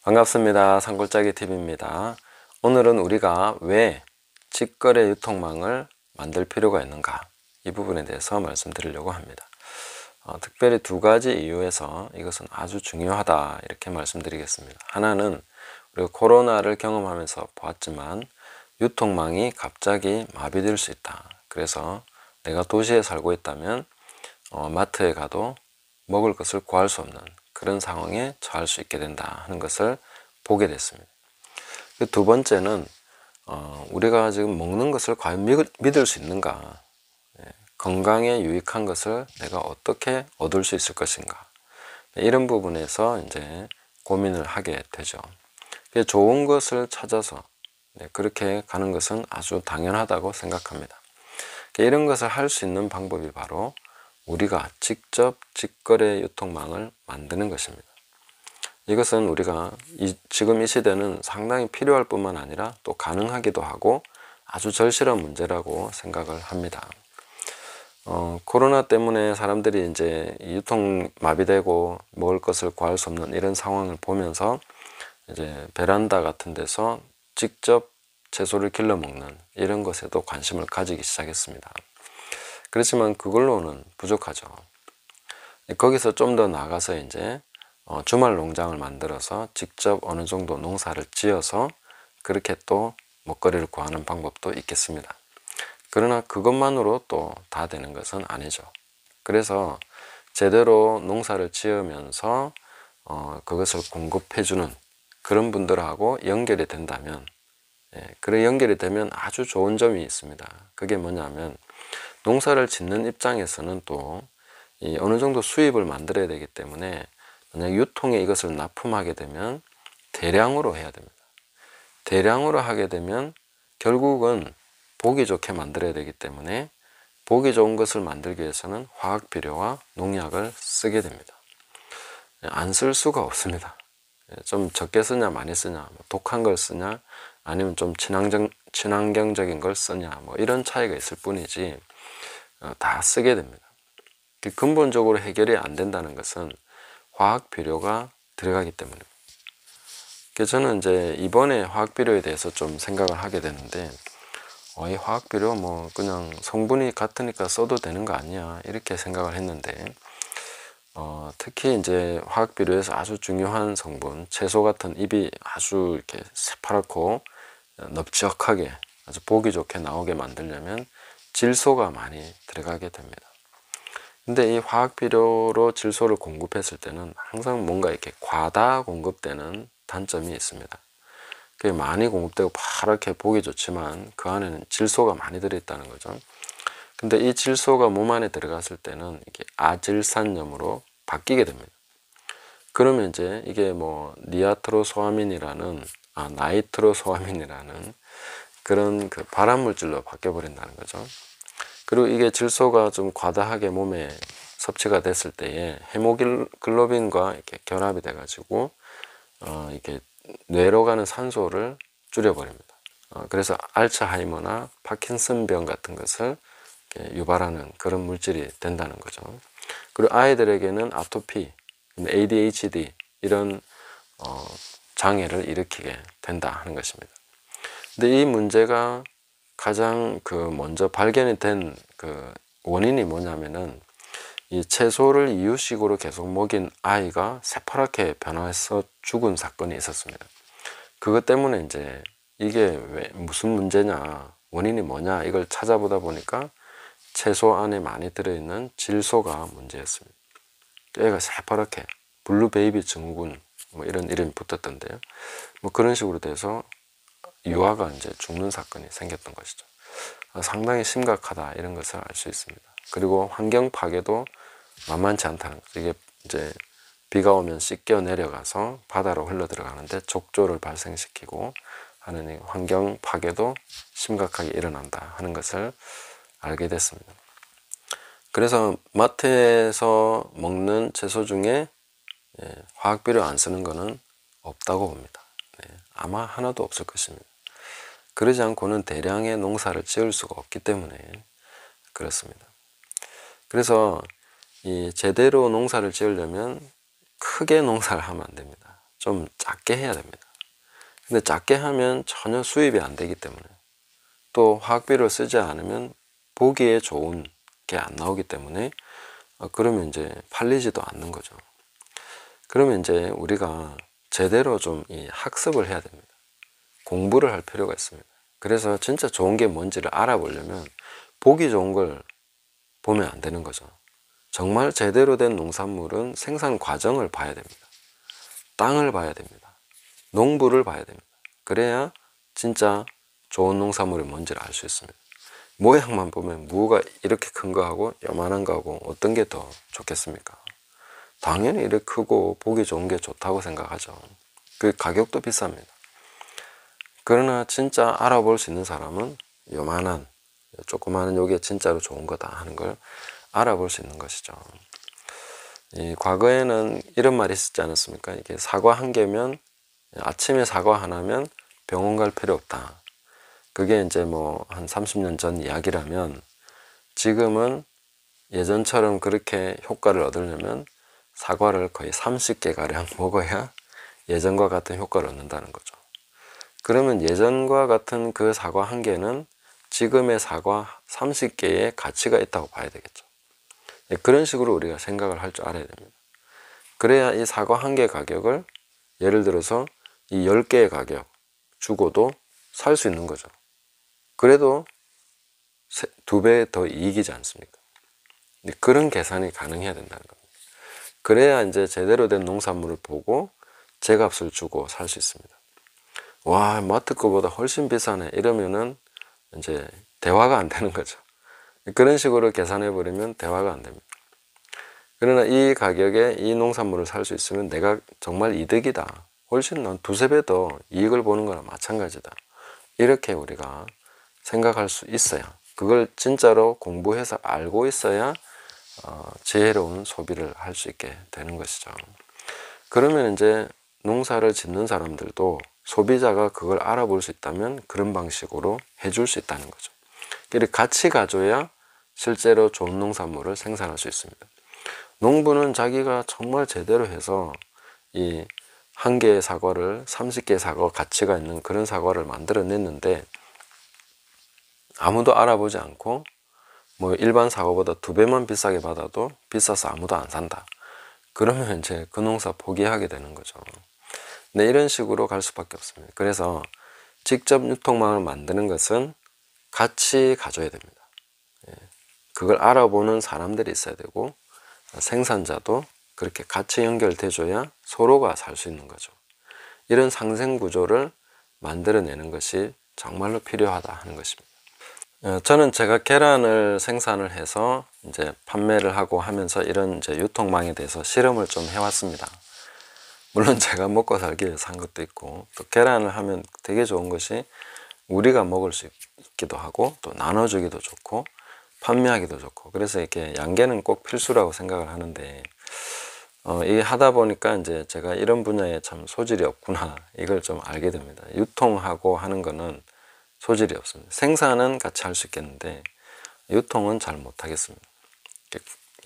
반갑습니다. 산골짜기 TV입니다. 오늘은 우리가 왜 직거래 유통망을 만들 필요가 있는가, 이 부분에 대해서 말씀드리려고 합니다. 특별히 두 가지 이유에서 이것은 아주 중요하다, 이렇게 말씀드리겠습니다. 하나는 우리가 코로나를 경험하면서 보았지만 유통망이 갑자기 마비될 수 있다. 그래서 내가 도시에 살고 있다면 마트에 가도 먹을 것을 구할 수 없는 그런 상황에 처할 수 있게 된다 하는 것을 보게 됐습니다. 두 번째는 우리가 지금 먹는 것을 과연 믿을 수 있는가, 건강에 유익한 것을 내가 어떻게 얻을 수 있을 것인가, 이런 부분에서 이제 고민을 하게 되죠. 좋은 것을 찾아서 그렇게 가는 것은 아주 당연하다고 생각합니다. 이런 것을 할 수 있는 방법이 바로 우리가 직접 직거래 유통망을 만드는 것입니다. 이것은 우리가 지금 이 시대는 상당히 필요할 뿐만 아니라 또 가능하기도 하고 아주 절실한 문제라고 생각을 합니다. 코로나 때문에 사람들이 이제 유통 마비되고 먹을 것을 구할 수 없는 이런 상황을 보면서 이제 베란다 같은 데서 직접 채소를 길러 먹는 이런 것에도 관심을 가지기 시작했습니다. 그렇지만 그걸로는 부족하죠. 거기서 좀 더 나가서 이제 주말 농장을 만들어서 직접 어느 정도 농사를 지어서 그렇게 또 먹거리를 구하는 방법도 있겠습니다. 그러나 그것만으로 또 다 되는 것은 아니죠. 그래서 제대로 농사를 지으면서 그것을 공급해주는 그런 분들하고 연결이 된다면, 그런 연결이 되면 아주 좋은 점이 있습니다. 그게 뭐냐면 농사를 짓는 입장에서는 또 어느 정도 수입을 만들어야 되기 때문에 만약 유통에 이것을 납품하게 되면 대량으로 해야 됩니다. 대량으로 하게 되면 결국은 보기 좋게 만들어야 되기 때문에 보기 좋은 것을 만들기 위해서는 화학 비료와 농약을 쓰게 됩니다. 안 쓸 수가 없습니다. 좀 적게 쓰냐 많이 쓰냐, 독한 걸 쓰냐 아니면 좀 친환경적인 걸 쓰냐, 뭐 이런 차이가 있을 뿐이지 다 쓰게 됩니다. 근본적으로 해결이 안 된다는 것은 화학 비료가 들어가기 때문입니다. 그래서 저는 이제 이번에 화학 비료에 대해서 좀 생각을 하게 되는데, 이 화학 비료 뭐 그냥 성분이 같으니까 써도 되는 거 아니야, 이렇게 생각을 했는데, 특히 이제 화학 비료에서 아주 중요한 성분, 채소 같은 잎이 아주 이렇게 새파랗고 넓적하게 아주 보기 좋게 나오게 만들려면 질소가 많이 들어가게 됩니다. 근데 이 화학 비료로 질소를 공급했을 때는 항상 뭔가 이렇게 과다 공급되는 단점이 있습니다. 그게 많이 공급되고 파랗게 보기 좋지만 그 안에는 질소가 많이 들어있다는 거죠. 근데 이 질소가 몸 안에 들어갔을 때는 이게 아질산염으로 바뀌게 됩니다. 그러면 이제 이게 뭐 나이트로소아민이라는 그런 그 발암물질로 바뀌어 버린다는 거죠. 그리고 이게 질소가 좀 과다하게 몸에 섭취가 됐을 때에 헤모글로빈과 이렇게 결합이 돼 가지고 이렇게 뇌로 가는 산소를 줄여버립니다. 그래서 알츠하이머나 파킨슨병 같은 것을 유발하는 그런 물질이 된다는 거죠. 그리고 아이들에게는 아토피, ADHD 이런 장애를 일으키게 된다 하는 것입니다. 근데 이 문제가 가장 먼저 발견이 된 원인이 뭐냐면은 이 채소를 이유식으로 계속 먹인 아이가 새파랗게 변화해서 죽은 사건이 있었습니다. 그것 때문에 이제 이게 무슨 문제냐, 원인이 뭐냐, 이걸 찾아보다 보니까 채소 안에 많이 들어있는 질소가 문제였습니다. 애가 새파랗게 블루 베이비 증후군 뭐 이런 이름이 붙었던데요. 뭐 그런 식으로 돼서 유아가 이제 죽는 사건이 생겼던 것이죠. 상당히 심각하다, 이런 것을 알 수 있습니다. 그리고 환경 파괴도 만만치 않다는 거죠. 이게 이제 비가 오면 씻겨 내려가서 바다로 흘러 들어가는데 족조를 발생시키고 하는 이 환경 파괴도 심각하게 일어난다 하는 것을 알게 됐습니다. 그래서 마트에서 먹는 채소 중에 화학 비료 안 쓰는 거는 없다고 봅니다. 아마 하나도 없을 것입니다. 그러지 않고는 대량의 농사를 지을 수가 없기 때문에 그렇습니다. 그래서 이 제대로 농사를 지으려면 크게 농사를 하면 안 됩니다. 좀 작게 해야 됩니다. 근데 작게 하면 전혀 수입이 안 되기 때문에, 또 화학비를 쓰지 않으면 보기에 좋은 게 안 나오기 때문에 그러면 이제 팔리지도 않는 거죠. 그러면 이제 우리가 제대로 좀 이 학습을 해야 됩니다. 공부를 할 필요가 있습니다. 그래서 진짜 좋은 게 뭔지를 알아보려면 보기 좋은 걸 보면 안 되는 거죠. 정말 제대로 된 농산물은 생산 과정을 봐야 됩니다. 땅을 봐야 됩니다. 농부를 봐야 됩니다. 그래야 진짜 좋은 농산물이 뭔지를 알 수 있습니다. 모양만 보면 무가 이렇게 큰 거하고 요만한 거하고 어떤 게 더 좋겠습니까? 당연히 이렇게 크고 보기 좋은 게 좋다고 생각하죠. 그 가격도 비쌉니다. 그러나 진짜 알아볼 수 있는 사람은 요만한 조그마한 요게 진짜로 좋은 거다 하는 걸 알아볼 수 있는 것이죠. 과거에는 이런 말이 있었지 않았습니까? 이게 사과 한 개면, 아침에 사과 하나면 병원 갈 필요 없다. 그게 이제 뭐 한 30년 전 이야기라면, 지금은 예전처럼 그렇게 효과를 얻으려면 사과를 거의 30개 가량 먹어야 예전과 같은 효과를 얻는다는 거죠. 그러면 예전과 같은 그 사과 한 개는 지금의 사과 30개의 가치가 있다고 봐야 되겠죠. 그런 식으로 우리가 생각을 할 줄 알아야 됩니다. 그래야 이 사과 한 개 가격을, 예를 들어서 이 10개의 가격 주고도 살 수 있는 거죠. 그래도 2배 더 이익이지 않습니까? 그런 계산이 가능해야 된다는 겁니다. 그래야 이제 제대로 된 농산물을 보고 제값을 주고 살 수 있습니다. 와, 마트 거보다 훨씬 비싸네 이러면은 이제 대화가 안 되는 거죠. 그런 식으로 계산해 버리면 대화가 안 됩니다. 그러나 이 가격에 이 농산물을 살 수 있으면 내가 정말 이득이다, 훨씬 한 2~3배 더 이익을 보는 거나 마찬가지다, 이렇게 우리가 생각할 수 있어야, 그걸 진짜로 공부해서 알고 있어야 지혜로운 소비를 할 수 있게 되는 것이죠. 그러면 이제 농사를 짓는 사람들도 소비자가 그걸 알아볼 수 있다면 그런 방식으로 해줄 수 있다는 거죠. 그리고 같이 가져야 실제로 좋은 농산물을 생산할 수 있습니다. 농부는 자기가 정말 제대로 해서 이 한 개의 사과를 30개의 사과 가치가 있는 그런 사과를 만들어냈는데, 아무도 알아보지 않고 뭐 일반 사과보다 2배만 비싸게 받아도 비싸서 아무도 안 산다. 그러면 이제 그 농사 포기하게 되는 거죠. 네, 이런 식으로 갈 수밖에 없습니다. 그래서 직접 유통망을 만드는 것은 같이 가져야 됩니다. 그걸 알아보는 사람들이 있어야 되고, 생산자도 그렇게 같이 연결돼줘야 서로가 살 수 있는 거죠. 이런 상생 구조를 만들어내는 것이 정말로 필요하다 하는 것입니다. 저는 제가 계란을 생산을 해서 이제 판매를 하고 하면서 이런 이제 유통망에 대해서 실험을 좀 해왔습니다. 물론 제가 먹고 살기 위해서 한 것도 있고, 또 계란을 하면 되게 좋은 것이 우리가 먹을 수 있기도 하고, 또 나눠주기도 좋고, 판매하기도 좋고, 그래서 이렇게 양계는 꼭 필수라고 생각을 하는데, 이게 하다 보니까 이제 제가 이런 분야에 참 소질이 없구나, 이걸 좀 알게 됩니다. 유통하고 하는 거는 소질이 없습니다. 생산은 같이 할 수 있겠는데 유통은 잘 못하겠습니다.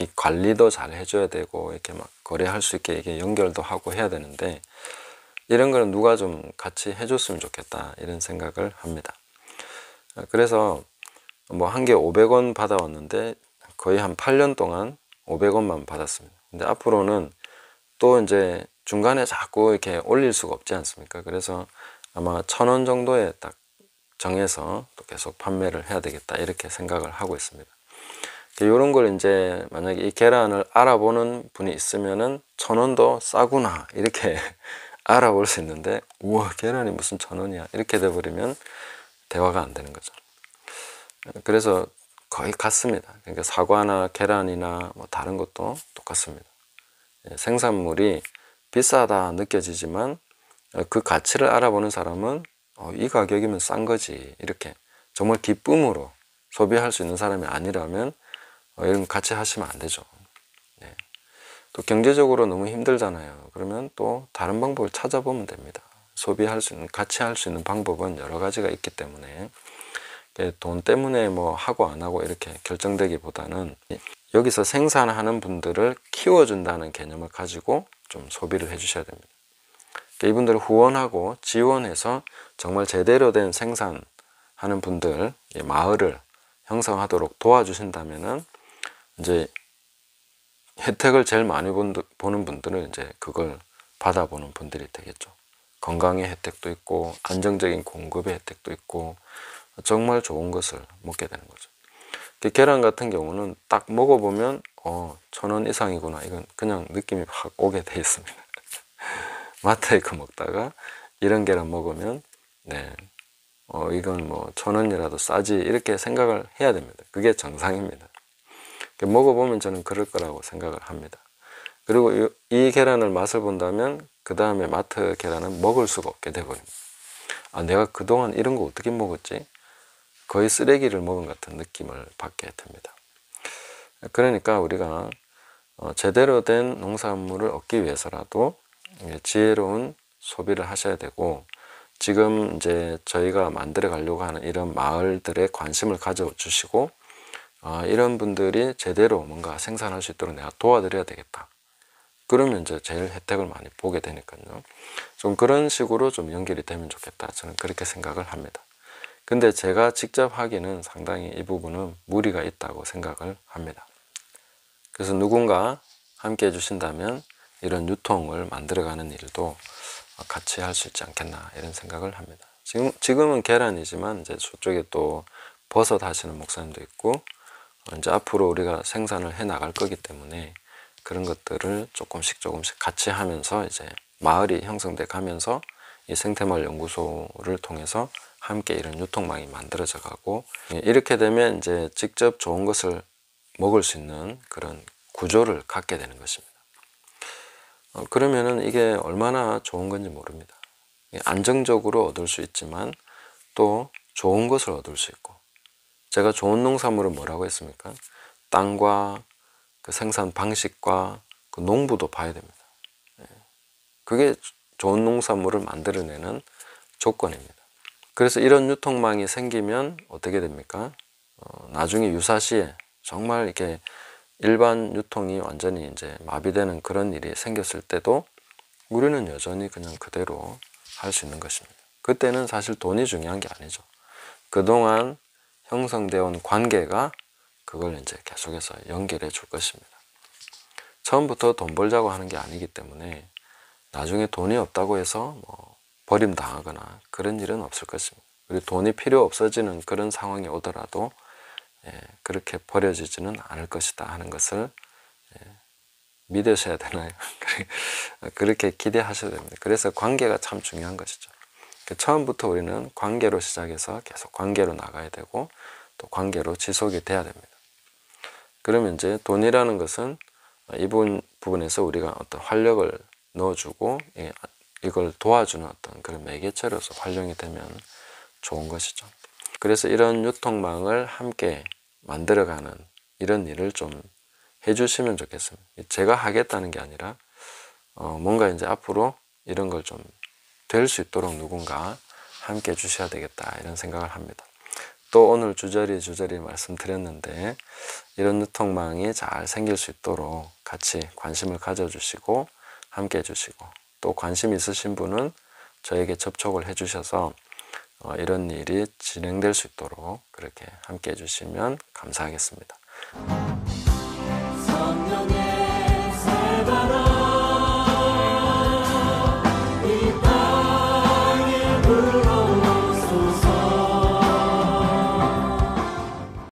이 관리도 잘 해줘야 되고, 이렇게 막 거래할 수 있게 이게 연결도 하고 해야 되는데, 이런 거는 누가 좀 같이 해줬으면 좋겠다, 이런 생각을 합니다. 그래서 뭐 한 개 500원 받아왔는데 거의 한 8년 동안 500원만 받았습니다. 근데 앞으로는 또 이제 중간에 자꾸 이렇게 올릴 수가 없지 않습니까? 그래서 아마 1,000원 정도에 딱 정해서 또 계속 판매를 해야 되겠다, 이렇게 생각을 하고 있습니다. 이런 걸 이제 만약에 이 계란을 알아보는 분이 있으면은 1,000원도 싸구나, 이렇게 알아볼 수 있는데, 우와, 계란이 무슨 1,000원이야, 이렇게 돼버리면 대화가 안 되는 거죠. 그래서 거의 같습니다. 그러니까 사과나 계란이나 뭐 다른 것도 똑같습니다. 생산물이 비싸다 느껴지지만 그 가치를 알아보는 사람은 이 가격이면 싼 거지, 이렇게 정말 기쁨으로 소비할 수 있는 사람이 아니라면 이런 거 같이 하시면 안 되죠. 네. 또 경제적으로 너무 힘들잖아요. 그러면 또 다른 방법을 찾아보면 됩니다. 소비할 수 있는, 같이 할 수 있는 방법은 여러 가지가 있기 때문에 돈 때문에 뭐 하고 안 하고 이렇게 결정되기보다는 여기서 생산하는 분들을 키워준다는 개념을 가지고 좀 소비를 해 주셔야 됩니다. 이분들을 후원하고 지원해서 정말 제대로 된 생산하는 분들, 마을을 형성하도록 도와주신다면은 이제 혜택을 제일 많이 보는 분들은 이제 그걸 받아보는 분들이 되겠죠. 건강의 혜택도 있고 안정적인 공급의 혜택도 있고 정말 좋은 것을 먹게 되는 거죠. 계란 같은 경우는 딱 먹어보면 1,000원 이상이구나, 이건 그냥 느낌이 확 오게 돼 있습니다. 마트에 그 먹다가 이런 계란 먹으면 이건 뭐 1,000원이라도 싸지, 이렇게 생각을 해야 됩니다. 그게 정상입니다. 먹어보면 저는 그럴 거라고 생각을 합니다. 그리고 이 계란을 맛을 본다면 그 다음에 마트 계란은 먹을 수가 없게 돼버립니다. 내가 그동안 이런 거 어떻게 먹었지? 거의 쓰레기를 먹은 같은 느낌을 받게 됩니다. 그러니까 우리가 제대로 된 농산물을 얻기 위해서라도 지혜로운 소비를 하셔야 되고, 지금 이제 저희가 만들어 가려고 하는 이런 마을들에 관심을 가져주시고, 이런 분들이 제대로 뭔가 생산할 수 있도록 내가 도와드려야 되겠다. 그러면 이제 제일 혜택을 많이 보게 되니까요. 좀 그런 식으로 좀 연결이 되면 좋겠다, 저는 그렇게 생각을 합니다. 근데 제가 직접 하기는 상당히 이 부분은 무리가 있다고 생각을 합니다. 그래서 누군가 함께 해주신다면 이런 유통을 만들어가는 일도 같이 할 수 있지 않겠나, 이런 생각을 합니다. 지금은 계란이지만 이제 저쪽에 또 버섯 하시는 목사님도 있고, 이제 앞으로 우리가 생산을 해 나갈 거기 때문에 그런 것들을 조금씩 같이 하면서 이제 마을이 형성돼 가면서 이 생태마을 연구소를 통해서 함께 이런 유통망이 만들어져 가고, 이렇게 되면 이제 직접 좋은 것을 먹을 수 있는 그런 구조를 갖게 되는 것입니다. 그러면은 이게 얼마나 좋은 건지 모릅니다. 안정적으로 얻을 수 있지만 또 좋은 것을 얻을 수 있고, 제가 좋은 농산물은 뭐라고 했습니까? 땅과 그 생산 방식과 그 농부도 봐야 됩니다. 그게 좋은 농산물을 만들어내는 조건입니다. 그래서 이런 유통망이 생기면 어떻게 됩니까? 나중에 유사시에 정말 이렇게 일반 유통이 완전히 이제 마비되는 그런 일이 생겼을 때도 우리는 여전히 그냥 그대로 할 수 있는 것입니다. 그때는 사실 돈이 중요한 게 아니죠. 그동안 형성되어 온 관계가 그걸 이제 계속해서 연결해 줄 것입니다. 처음부터 돈 벌자고 하는 게 아니기 때문에 나중에 돈이 없다고 해서 뭐 버림당하거나 그런 일은 없을 것입니다. 그리고 돈이 필요 없어지는 그런 상황이 오더라도 그렇게 버려지지는 않을 것이다 하는 것을 믿으셔야 되나요? 그렇게 기대하셔야 됩니다. 그래서 관계가 참 중요한 것이죠. 처음부터 우리는 관계로 시작해서 계속 관계로 나가야 되고 또 관계로 지속이 돼야 됩니다. 그러면 이제 돈이라는 것은 이 부분에서 우리가 어떤 활력을 넣어주고 이걸 도와주는 어떤 그런 매개체로서 활용이 되면 좋은 것이죠. 그래서 이런 유통망을 함께 만들어가는 이런 일을 좀 해주시면 좋겠습니다. 제가 하겠다는 게 아니라 뭔가 이제 앞으로 이런 걸 좀 될 수 있도록 누군가 함께 해주셔야 되겠다, 이런 생각을 합니다. 또 오늘 주저리 말씀드렸는데 이런 유통망이 잘 생길 수 있도록 같이 관심을 가져주시고 함께 해주시고, 또 관심 있으신 분은 저에게 접촉을 해주셔서 이런 일이 진행될 수 있도록 그렇게 함께 해주시면 감사하겠습니다.